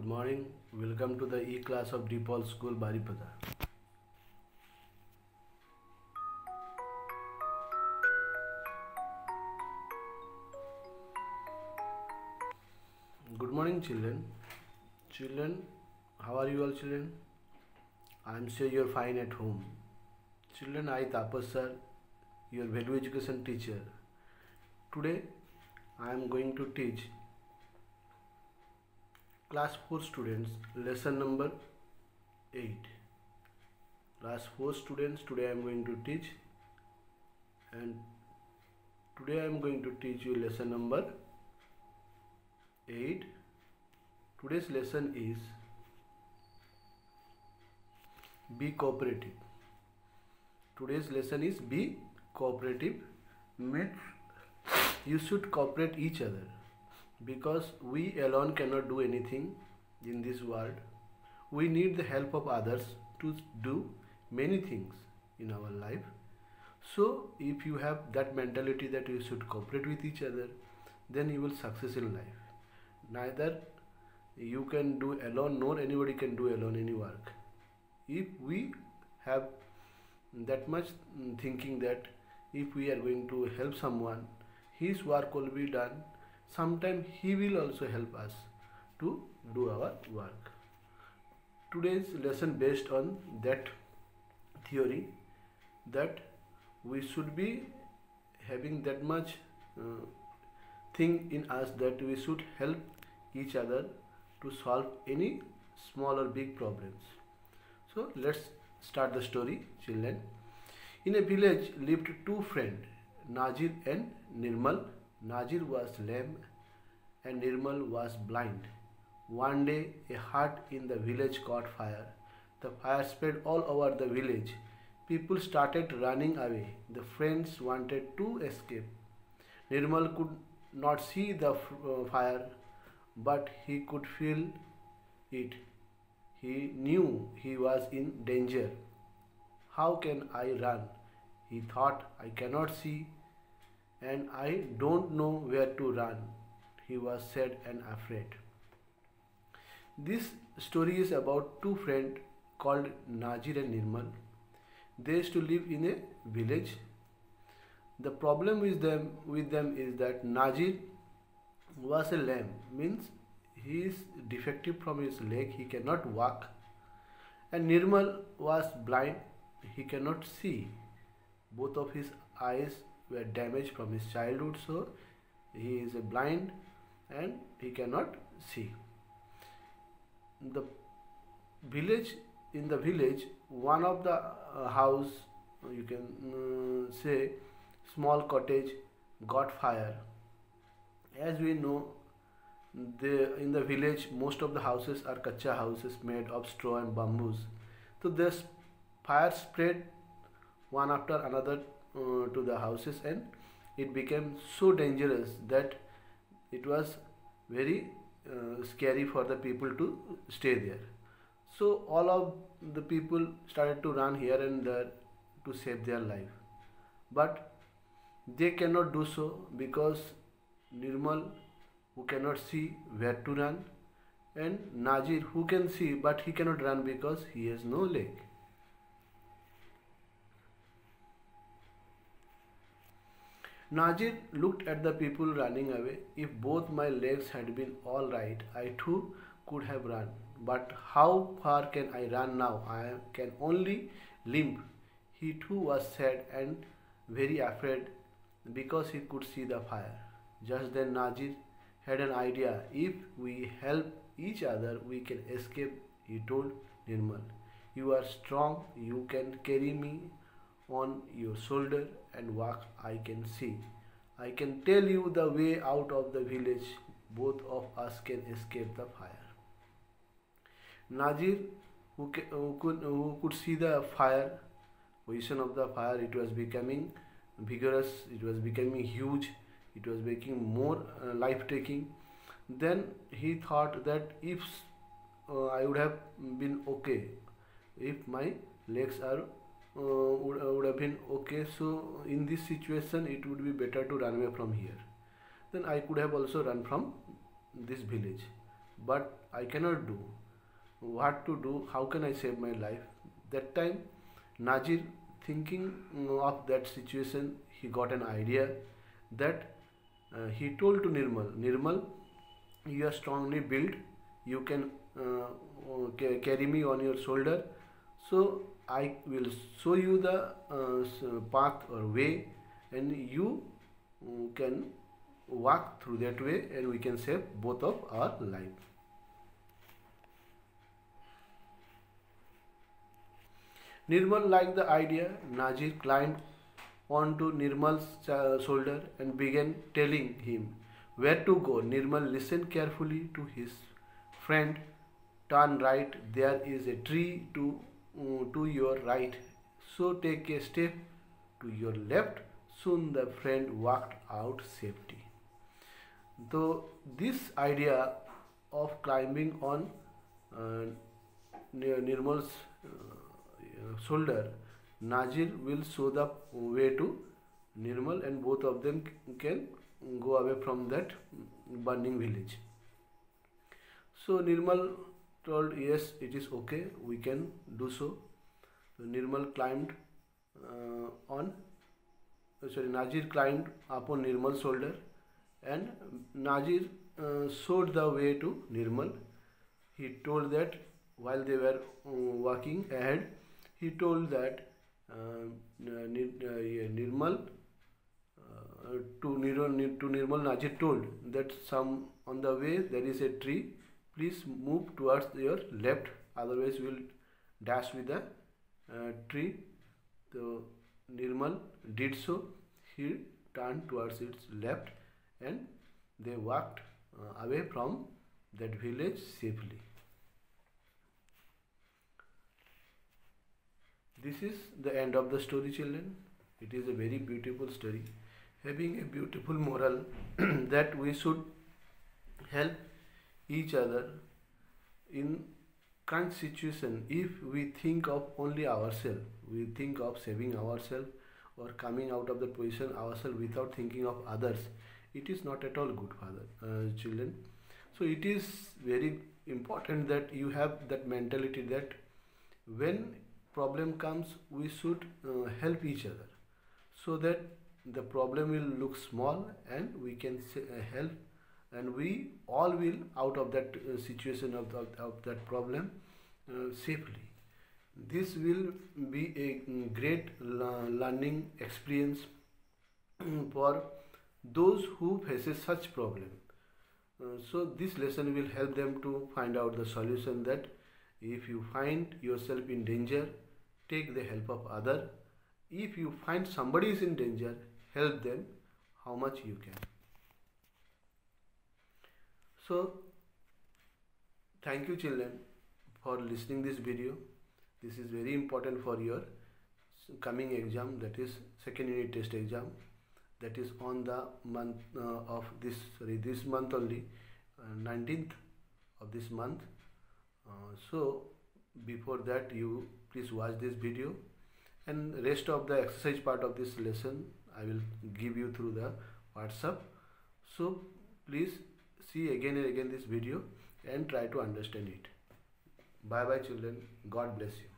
Good morning. Welcome to the E-class of DePaul School, Baripada. Good morning, children. Children, how are you all, children? I am sure you are fine at home. Children, I Tapas sir, your value education teacher. Today, I am going to teach class 4 students lesson number 8. Class 4 students, today I am going to teach, and today I am going to teach you lesson number 8. Today's lesson is be cooperative. Today's lesson is be cooperative, means you should cooperate each other, because we alone cannot do anything in this world. We need the help of others to do many things in our life. So if you have that mentality that you should cooperate with each other, then you will success in life. Neither you can do alone, nor anybody can do alone any work. If we have that much thinking that if we are going to help someone, his work will be done, sometime he will also help us to do our work. Today's lesson based on that theory, that we should be having that much thing in us that we should help each other to solve any small or big problems. So let's start the story, children. In a village lived two friends, Nazir and Nirmal. Nazir was lame and Nirmal was blind. One day a hut in the village caught fire. The fire spread all over the village. People started running away. The friends wanted to escape. Nirmal could not see the fire, but he could feel it. He knew he was in danger. How can I run? He thought, I cannot see and I don't know where to run. He was sad and afraid. This story is about two friends called Nazir and Nirmal. They used to live in a village. The problem with them is that Nazir was a lame, means he is defective from his leg, he cannot walk, and Nirmal was blind, he cannot see. Both of his eyes were damaged from his childhood, so he is a blind and he cannot see. In the village, one of the house, you can say small cottage, got fire. As we know, in the village most of the houses are kacha houses made of straw and bamboos. So this fire spread one after another to the houses, and it became so dangerous that it was very scary for the people to stay there. So all of the people started to run here and there to save their life, but they cannot do so because Nirmal, who cannot see where to run, and Nazir, who can see but he cannot run because he has no leg. Nazir looked at the people running away. If both my legs had been all right, I too could have run. But how far can I run now? I can only limp. He too was sad and very afraid because he could see the fire. Just then Nazir had an idea. If we help each other, we can escape, he told Nirmal. You are strong, you can carry me on your shoulder and walk, I can see. I can tell you the way out of the village. Both of us can escape the fire. Nazir, who could see the fire, position of the fire, it was becoming vigorous, it was becoming huge, it was making more life-taking. Then he thought that if I would have been okay, if my legs are would have been okay, so in this situation it would be better to run away from here. Then I could have also run from this village. but I cannot do. What to do? How can I save my life? That time, Najir, thinking of that situation, he got an idea that he told to Nirmal, Nirmal, you are strongly built, you can carry me on your shoulder, so I will show you the path or way, and you can walk through that way, and we can save both of our life. Nirmal liked the idea. Najir climbed onto Nirmal's shoulder and began telling him where to go. Nirmal listened carefully to his friend. Turn right, there is a tree to your right. So take a step to your left. Soon the friend walked out safely. Though this idea of climbing on Nirmal's shoulder, Najir will show the way to Nirmal, and both of them can go away from that burning village. So Nirmal told, yes, it is okay, we can do so. Nirmal climbed Najir climbed upon Nirmal's shoulder, and Najir showed the way to Nirmal. He told that while they were walking ahead, he told that Nirmal to Nirmal, Najir told that some on the way there is a tree. Please move towards your left, otherwise we will dash with the tree. So Nirmal did so. He turned towards its left, and they walked away from that village safely. This is the end of the story, children. It is a very beautiful story, having a beautiful moral that we should help each other in current situation. If we think of only ourselves, we think of saving ourselves or coming out of the position ourselves without thinking of others, it is not at all good, children. So it is very important that you have that mentality that when problem comes, we should help each other, so that the problem will look small and we can help, and we all will out of that situation of that problem safely. This will be a great learning experience for those who faces such problem. So this lesson will help them to find out the solution, that if you find yourself in danger, take the help of other. If you find somebody is in danger, help them how much you can. So thank you, children, for listening this video. This is very important for your coming exam, that is second unit test exam, that is on the month of this month only, 19th of this month. So before that, you please watch this video, and rest of the exercise part of this lesson I will give you through the WhatsApp. So please see again and again this video and try to understand it. Bye bye, children. God bless you.